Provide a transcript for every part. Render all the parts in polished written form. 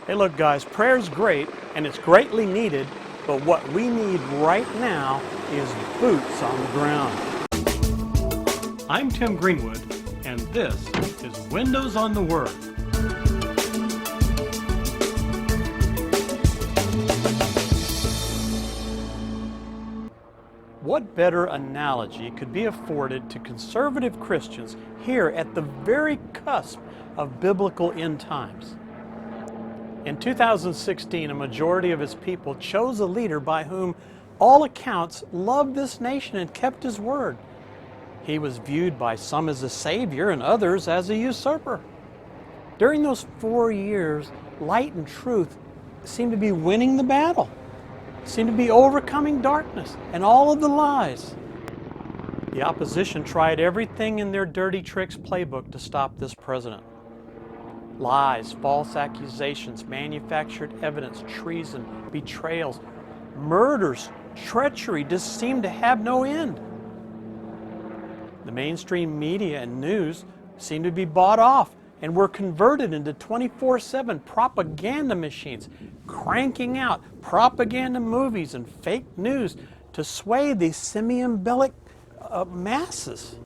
Hey look guys, prayer's great and it's greatly needed, but what we need right now is boots on the ground. I'm Tim Greenwood and this is Windows on the Word. What better analogy could be afforded to conservative Christians here at the very cusp of biblical end times? In 2016, a majority of his people chose a leader by whom all accounts loved this nation and kept his word. He was viewed by some as a savior and others as a usurper. During those 4 years, light and truth seemed to be winning the battle, seemed to be overcoming darkness and all of the lies. The opposition tried everything in their dirty tricks playbook to stop this president. Lies, false accusations, manufactured evidence, treason, betrayals, murders, treachery just seemed to have no end. The mainstream media and news seemed to be bought off and were converted into 24/7 propaganda machines, cranking out propaganda movies and fake news to sway the semi-embellic masses.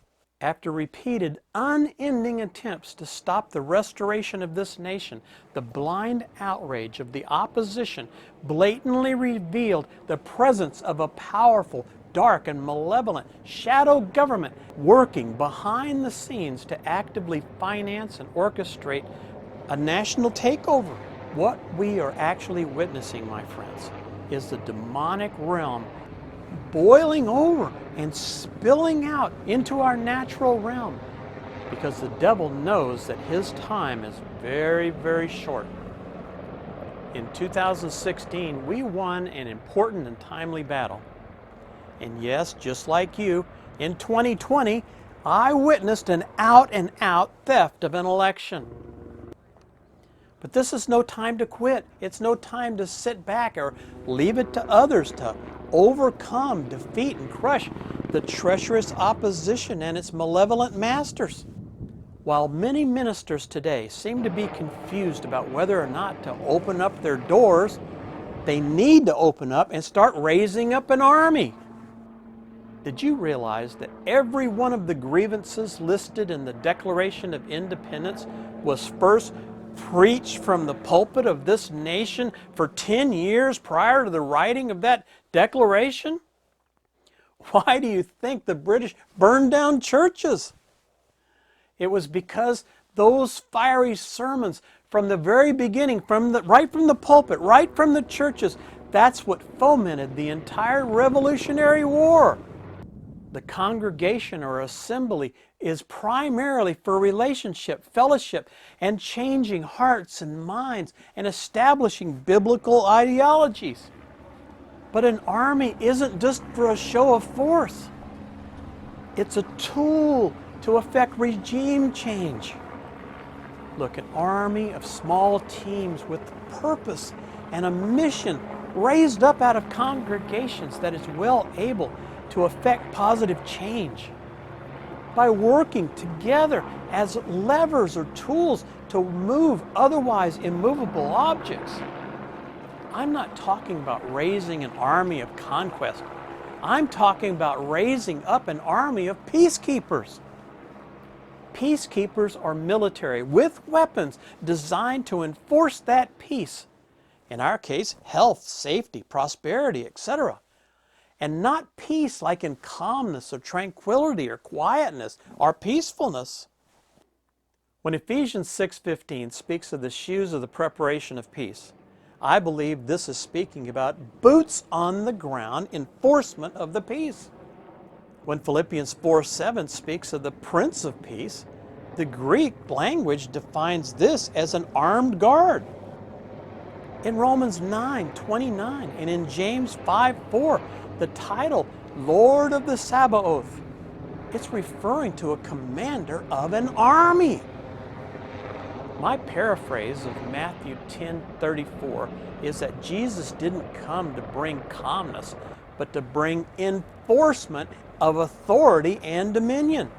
After repeated, unending attempts to stop the restoration of this nation, the blind outrage of the opposition blatantly revealed the presence of a powerful, dark, and malevolent shadow government working behind the scenes to actively finance and orchestrate a national takeover. What we are actually witnessing, my friends, is the demonic realm boiling over and spilling out into our natural realm, because the devil knows that his time is very, very short. In 2016, we won an important and timely battle. And yes, just like you, in 2020, I witnessed an out-and-out theft of an election. But this is no time to quit. It's no time to sit back or leave it to others to overcome, defeat, and crush the treacherous opposition and its malevolent masters. While many ministers today seem to be confused about whether or not to open up their doors, they need to open up and start raising up an army. Did you realize that every one of the grievances listed in the Declaration of Independence was first preached from the pulpit of this nation for 10 years prior to the writing of that declaration? Why do you think the British burned down churches? It was because those fiery sermons from the very beginning, right from the pulpit, right from the churches, that's what fomented the entire Revolutionary War. The congregation or assembly is primarily for relationship, fellowship, and changing hearts and minds and establishing biblical ideologies. But an army isn't just for a show of force. It's a tool to effect regime change. Look, an army of small teams with purpose and a mission raised up out of congregations that is well able to effect positive change by working together as levers or tools to move otherwise immovable objects. I'm not talking about raising an army of conquest. I'm talking about raising up an army of peacekeepers. Peacekeepers are military with weapons designed to enforce that peace. In our case, health, safety, prosperity, etc. And not peace like in calmness or tranquility or quietness or peacefulness. When Ephesians 6:15 speaks of the shoes of the preparation of peace, I believe this is speaking about boots on the ground enforcement of the peace. When Philippians 4:7 speaks of the Prince of Peace, the Greek language defines this as an armed guard. In Romans 9:29 and in James 5:4, the title Lord of the Sabaoth, it's referring to a commander of an army. My paraphrase of Matthew 10:34 is that Jesus didn't come to bring calmness, but to bring enforcement of authority and dominion.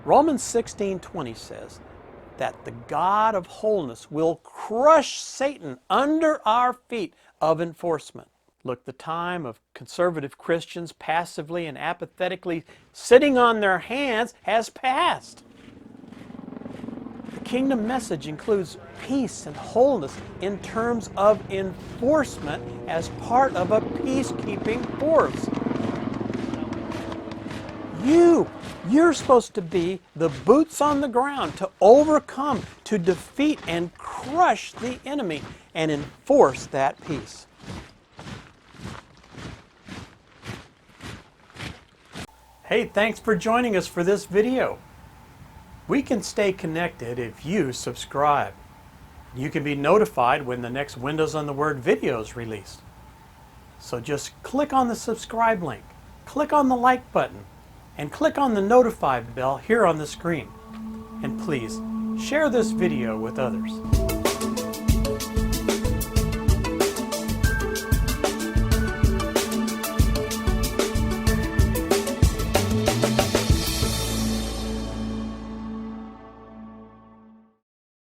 Romans 16:20 says, that the God of wholeness will crush Satan under our feet of enforcement. Look, the time of conservative Christians passively and apathetically sitting on their hands has passed. The kingdom message includes peace and wholeness in terms of enforcement as part of a peacekeeping force. You're supposed to be the boots on the ground to overcome, to defeat and crush the enemy and enforce that peace. Hey, thanks for joining us for this video. We can stay connected if you subscribe. You can be notified when the next Windows on the Word video is released. So just click on the subscribe link, click on the like button, and click on the notify bell here on the screen. And please, share this video with others.